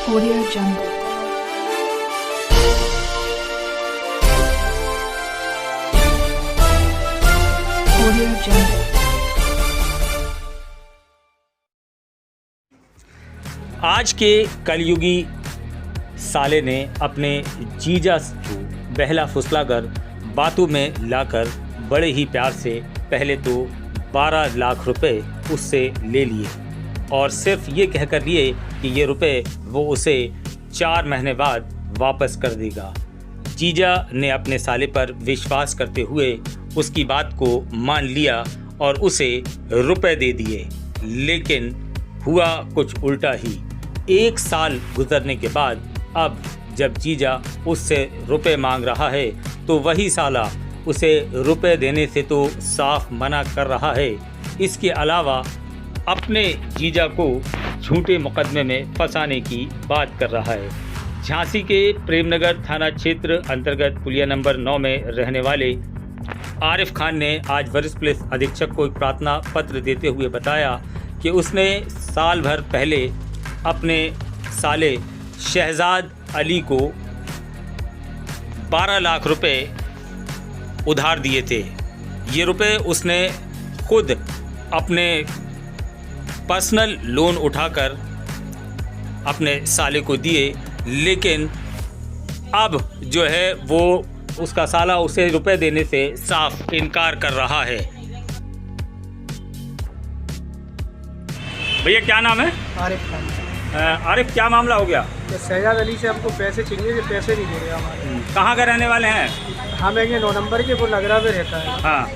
Audio Jungle. Audio Jungle. आज के कलयुगी साले ने अपने जीजा को बहला फुसलाकर बातों में लाकर बड़े ही प्यार से पहले तो 12 लाख रुपए उससे ले लिए और सिर्फ ये कहकर लिए कि ये रुपए वो उसे 4 महीने बाद वापस कर देगा। जीजा ने अपने साले पर विश्वास करते हुए उसकी बात को मान लिया और उसे रुपए दे दिए, लेकिन हुआ कुछ उल्टा ही। 1 साल गुजरने के बाद अब जब जीजा उससे रुपए मांग रहा है तो वही साला उसे रुपए देने से तो साफ मना कर रहा है। इसके अलावा अपने जीजा को झूठे मुकदमे में फंसाने की बात कर रहा है। झांसी के प्रेमनगर थाना क्षेत्र अंतर्गत पुलिया नंबर 9 में रहने वाले आरिफ खान ने आज वरिष्ठ पुलिस अधीक्षक को एक प्रार्थना पत्र देते हुए बताया कि उसने साल भर पहले अपने साले शहजाद अली को 12 लाख रुपए उधार दिए थे। ये रुपए उसने खुद अपने पर्सनल लोन उठाकर अपने साले को दिए, लेकिन अब जो है वो उसका साला उसे रुपए देने से साफ इनकार कर रहा है। भैया क्या नाम है? आरिफ खान। आरिफ, क्या मामला हो गया? तो शहजाद अली से हमको पैसे चाहिए, जो पैसे नहीं दे रहे हमारे। कहाँ के रहने वाले हैं? हम एक 9 नंबर के, वो नगरा में रहता है। हाँ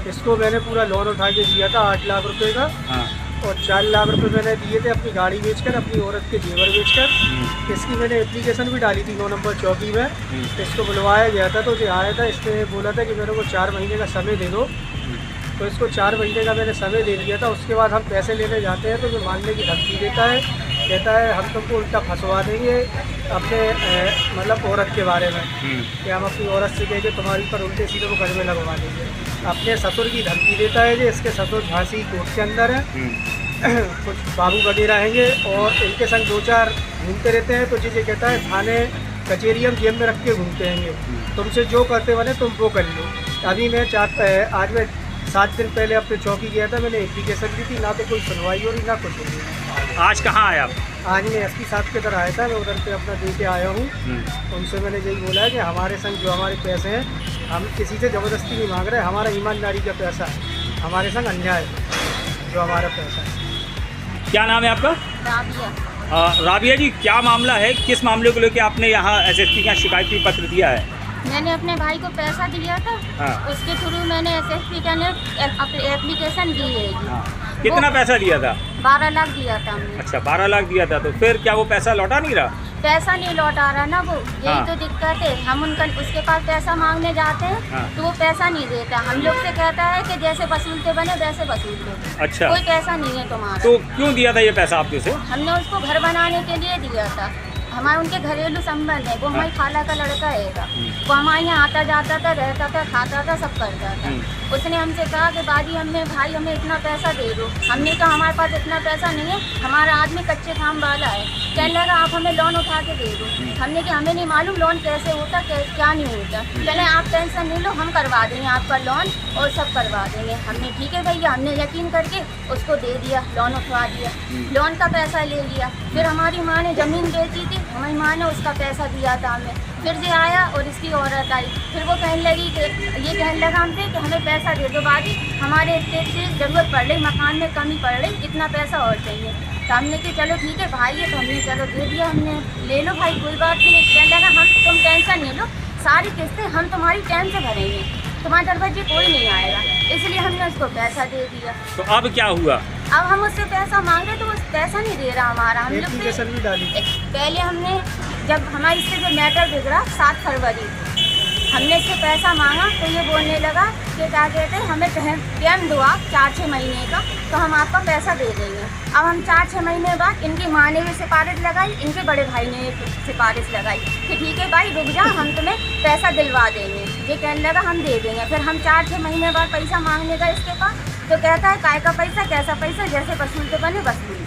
इसको मैंने पूरा लोन उठा के दिया था 8 लाख रुपए का। हाँ और 4 लाख रुपए मैंने दिए थे अपनी गाड़ी बेचकर, अपनी औरत के जेवर बेचकर। इसकी मैंने एप्लीकेशन भी डाली थी 9 नंबर चौकी में। इसको बुलवाया गया था तो जो आया था, इसने बोला था कि मेरे को 4 महीने का समय दे दो। तो इसको 4 महीने का मैंने समय दे दिया था। उसके बाद हम पैसे लेने जाते हैं तो जो मांगने की धमकी देता है, कहता है हम तुमको उल्टा फंसवा देंगे अपने मतलब औरत के बारे में, कि हम अपनी औरत से कह के तुम्हारे ऊपर उल्टे सीधे मुकदमे लगवा देंगे। अपने ससुर की धमकी देता है कि इसके ससुर झांसी कोर्ट के अंदर है, कुछ बाबू वगैरह रहेंगे और इनके संग 2-4 घूमते रहते हैं। तो जिसे कहता है थाने कचेरी हम जेब में रख के घूमते हैं, तुमसे जो करते बने तुम वो कर लो। अभी मैं आज मैं 7 दिन पहले अपने चौकी गया था, मैंने एप्लीकेशन दी थी, ना तो कोई सुनवाई हो रही ना कुछ हो रही। आज कहाँ आए आप? आज मैं एसपी साहब के तरह आया था, मैं उधर पे अपना दे के आया हूँ। उनसे मैंने यही बोला है कि हमारे संग जो हमारे पैसे हैं, हम किसी से ज़बरदस्ती नहीं मांग रहे, हमारा ईमानदारी का पैसा है, हमारे संग अन्याय है जो हमारा पैसा है। क्या नाम है आपका? राबिया। राबिया जी, क्या मामला है? किस मामले को लेकर आपने यहाँ एसएसपी का शिकायती पत्र दिया है? मैंने अपने भाई को पैसा दिया था। हाँ। उसके थ्रू मैंने एसएसपी का एप्लीकेशन दी है। हाँ। कितना पैसा दिया था? 12 लाख दिया था हमने। अच्छा, 12 लाख दिया था, तो फिर क्या वो पैसा लौटा नहीं रहा? पैसा नहीं लौटा रहा ना वो, यही हाँ। तो दिक्कत है। हम उसके पास पैसा मांगने जाते हैं। हाँ। तो वो पैसा नहीं देता, हम लोग से कहता है कि जैसे वसूलते बने वैसे वसूल दो। अच्छा, कोई पैसा नहीं है तुम्हारा। तो क्यों दिया था ये पैसा आपके उसे? हमने उसको घर बनाने के लिए दिया था। हमारे उनके घरेलू संबंध है, वो हमारी खाला का लड़का है। वो हमारे यहाँ आता जाता था, रहता था, खाता था, सब करता था। उसने हमसे कहा कि बाजी भाई हमें इतना पैसा दे दो। हमने कहा हमारे पास इतना पैसा नहीं है, हमारा आदमी कच्चे काम वाला है। कहने लगा आप हमें लोन उठा के दे दो। हमने कहा हमें नहीं मालूम लोन कैसे होता क्या नहीं होता। चले आप टेंशन नहीं लो, हम करवा देंगे आपका लोन और सब करवा देंगे। हमने ठीक है भैया, हमने यकीन करके उसको दे दिया, लोन उठवा दिया, लोन का पैसा ले लिया। फिर हमारी माँ ने ज़मीन बेची थी, हमारी माँ ने उसका पैसा दिया था हमें। फिर से आया और इसकी औरत आई, फिर वो कहने लगी कि ये कहने लगा हमसे कि हमें पैसा दे दो बाजी, हमारे इतने से ज़रूरत पड़ रही, मकान में कमी पड़ रही, इतना पैसा और चाहिए। तो हमने कि चलो ठीक है भाई है, तो हमने चलो दे दिया, हमने ले लो भाई कोई बात नहीं। कहने लगा हम तुम टेंशन नहीं लो, सारी किस्तें हम तुम्हारी टाइम से भरेंगे, तुम्हारे दरवाजे कोई नहीं आएगा। इसलिए हमने उसको पैसा दे दिया। तो अब क्या हुआ? अब हम उससे पैसा मांग रहे तो वो पैसा नहीं दे रहा हमारा। हम लोग पहले हमने जब हमारे इससे जो मैटर बिगड़ा 7 फरवरी, हमने इससे पैसा मांगा तो ये बोलने लगा कि क्या कहते हैं हमें टाइम दो आप 4-6 महीने का, तो हम आपका पैसा दे देंगे। अब हम 4-6 महीने बाद इनकी माँ ने भी सिफारिश लगाई, इनके बड़े भाई ने एक सिफारिश लगाई कि ठीक है भाई रुक जा, हम तुम्हें पैसा दिलवा देंगे। ये कहने लगा हम दे देंगे। फिर हम 4-6 महीने बाद पैसा मांगने का इसके पास, तो कहता है काय का पैसा, कैसा पैसा, जैसे वसूलते बने वसूल।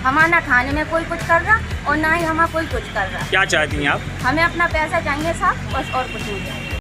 हमारा ना खाने में कोई कुछ कर रहा और ना ही हमारा कोई कुछ कर रहा। क्या चाहती हैं आप? हमें अपना पैसा चाहिए साहब, बस और कुछ नहीं चाहिए।